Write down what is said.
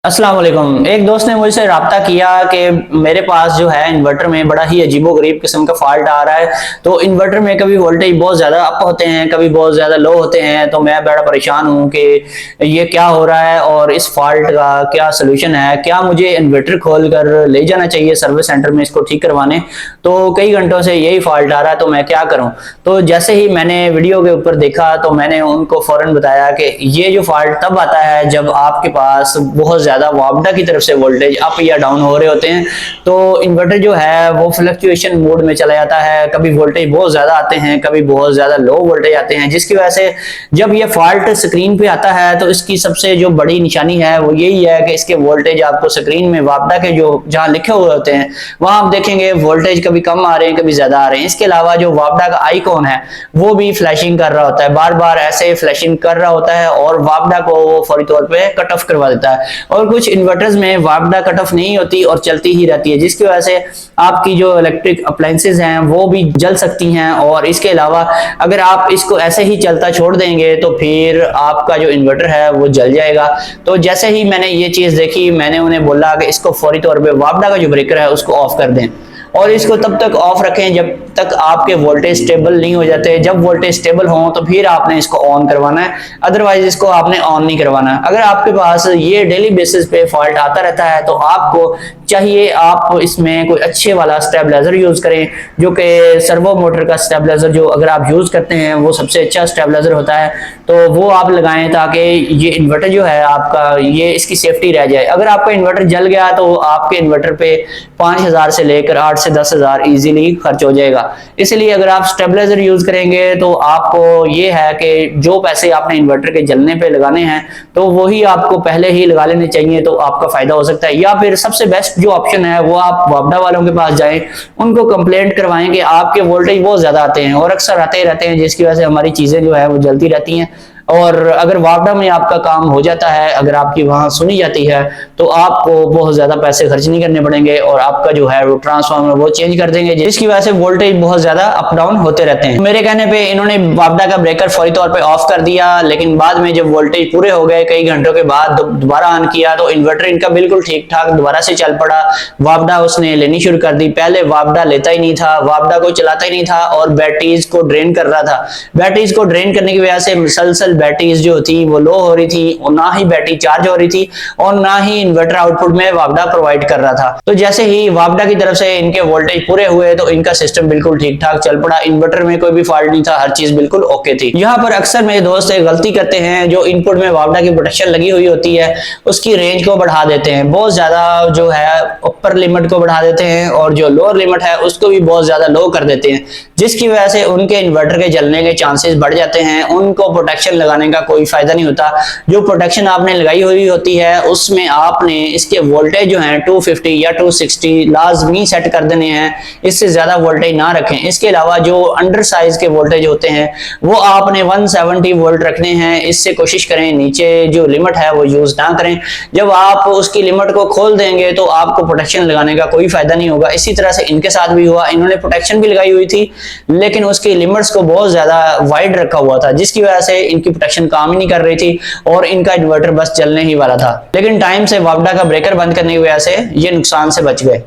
अस्सलाम वालेकुम। एक दोस्त ने मुझसे रब्ता किया कि मेरे पास जो है इन्वर्टर में बड़ा ही अजीबोगरीब किस्म का फॉल्ट आ रहा है। तो इन्वर्टर में कभी वोल्टेज बहुत ज़्यादा अप होते हैं, कभी बहुत ज़्यादा लो होते हैं। तो मैं बड़ा परेशान हूँ कि ये क्या हो रहा है और इस फॉल्ट का क्या सोल्यूशन है। क्या मुझे इन्वर्टर खोल कर ले जाना चाहिए सर्विस सेंटर में इसको ठीक करवाने? तो कई घंटों से यही फॉल्ट आ रहा है, तो मैं क्या करूँ? तो जैसे ही मैंने वीडियो के ऊपर देखा तो मैंने उनको फ़ौरन बताया कि ये जो फॉल्ट तब आता है जब आपके पास बहुत ज्यादा वापडा की तरफ से वोल्टेज अप या डाउन हो रहे होते हैं। तो इन्वर्टर जो है वो फ्लक्चुएशन मोड में चला जाता है। कभी वोल्टेज बहुत ज्यादा आते हैं, कभी बहुत ज्यादा लो वोल्टेज आते हैं, जिसकी वजह से जब ये फॉल्ट स्क्रीन पे आता है तो इसकी सबसे जो बड़ी निशानी है वो यही है कि इसके वोल्टेज आपको स्क्रीन में वापडा के जो जहां लिखे हुए होते हैं वहां आप देखेंगे वोल्टेज कभी कम आ रहे हैं, कभी ज्यादा आ रहे हैं। इसके अलावा जो वापडा का आइकॉन है वो भी फ्लैशिंग कर रहा होता है, बार बार ऐसे फ्लैशिंग कर रहा होता है और वापडा को वो फौरी तौर पे कट ऑफ करवा देता है। और कुछ इन्वर्टर्स में वापडा कट ऑफ नहीं होती और चलती ही रहती है, जिसकी वजह से आपकी जो इलेक्ट्रिक अप्लायंसेस हैं वो भी जल सकती हैं। और इसके अलावा अगर आप इसको ऐसे ही चलता छोड़ देंगे तो फिर आपका जो इन्वर्टर है वो जल जाएगा। तो जैसे ही मैंने ये चीज देखी, मैंने उन्हें बोला कि इसको फौरी तौर पे वापडा का जो ब्रेकर है उसको ऑफ कर दें और इसको तब तक ऑफ रखें जब तक आपके वोल्टेज स्टेबल नहीं हो जाते। जब वोल्टेज स्टेबल हो तो फिर आपने इसको ऑन करवाना है, अदरवाइज इसको आपने ऑन नहीं करवाना। अगर आपके पास ये डेली बेसिस पे फॉल्ट आता रहता है तो आपको चाहिए आप इसमें कोई अच्छे वाला स्टेबलाइजर यूज करें, जो कि सर्वो मोटर का स्टेबलाइजर जो अगर आप यूज करते हैं वो सबसे अच्छा स्टेबलाइजर होता है, तो वो आप लगाएं ताकि ये इन्वर्टर जो है आपका ये इसकी सेफ्टी रह जाए। अगर आपका इन्वर्टर जल गया तो आपके इन्वर्टर पे 5000 से लेकर 8 से 10,000 इजीली खर्च हो जाएगा। इसलिए अगर आप स्टेबलाइजर यूज करेंगे तो आपको ये है कि जो पैसे आपने इन्वर्टर के जलने पे लगाने हैं तो वही आपको पहले ही लगा लेने चाहिए, तो आपका फायदा हो सकता है। या फिर सबसे बेस्ट जो ऑप्शन है वो आप वापडा वालों के पास जाएं, उनको कंप्लेंट करवाएं कि आपके वोल्टेज बहुत ज्यादा आते हैं और अक्सर आते ही रहते हैं, जिसकी वजह से हमारी चीजें जो है वो जलती रहती हैं। और अगर वापडा में आपका काम हो जाता है, अगर आपकी वहां सुनी जाती है तो आपको बहुत ज्यादा पैसे खर्च नहीं करने पड़ेंगे और आपका जो है वो ट्रांसफार्मर वो चेंज कर देंगे, जिसकी वजह से वोल्टेज बहुत ज्यादा अप डाउन होते रहते हैं। मेरे कहने पे इन्होंने वापडा का ब्रेकर फौरी तौर पे ऑफ कर दिया, लेकिन बाद में जब वोल्टेज पूरे हो गए कई घंटों के बाद दोबारा ऑन किया तो इन्वर्टर इनका बिल्कुल ठीक ठाक दोबारा से चल पड़ा। वापडा उसने लेनी शुरू कर दी। पहले वापडा लेता ही नहीं था, वापडा को चलाता ही नहीं था और बैटरीज को ड्रेन कर रहा था। बैटरीज को ड्रेन करने की वजह से मुसलसल बैटरीज जो थी वो लो हो रही थी और ना ही बैटरी चार्ज हो रही थी और ना ही इन्वर्टर आउटपुट में वापडा प्रोवाइड कर रहा था। तो जैसे ही वापडा की तरफ से इनके वोल्टेज पूरे हुए तो इनका सिस्टम बिल्कुल ठीक ठाक चल पड़ा। इन्वर्टर में कोई भी फॉल्ट नहीं था, हर चीज बिल्कुल ओके थी। यहाँ पर अक्सर मेरे दोस्त एक गलती करते हैं, जो इनपुट में वापडा की प्रोटेक्शन लगी हुई होती है उसकी रेंज को बढ़ा देते हैं, बहुत ज्यादा जो है अपर लिमिट को बढ़ा देते हैं और जो लोअर लिमिट है उसको भी बहुत ज्यादा लो कर देते हैं, जिसकी वजह से उनके इन्वर्टर के जलने के चांसेस बढ़ जाते हैं। उनको प्रोटेक्शन लगाने का कोई फायदा नहीं होता। जो प्रोटेक्शन आपने लगाई हुई होती है उसमें आपने इसके वोल्टेज जो है 250 या 260 लाजमी सेट कर देने हैं, इससे ज्यादा वोल्टेज ना रखें। इसके अलावा जो अंडर साइज के वोल्टेज होते हैं वो आपने 170 वोल्ट रखने हैं। इससे कोशिश करें नीचे जो लिमिट है वो यूज ना करें। जब आप उसकी लिमिट को खोल देंगे तो आपको प्रोटेक्शन लगाने का कोई फायदा नहीं होगा। इसी तरह से इनके साथ भी हुआ, इन्होंने प्रोटेक्शन भी लगाई हुई थी लेकिन उसकी लिमिट्स को बहुत ज्यादा वाइड रखा हुआ था, जिसकी वजह से इनकी प्रोटेक्शन काम ही नहीं कर रही थी और इनका इन्वर्टर बस चलने ही वाला था। लेकिन टाइम से वापडा का ब्रेकर बंद करने की वजह से ये नुकसान से बच गए।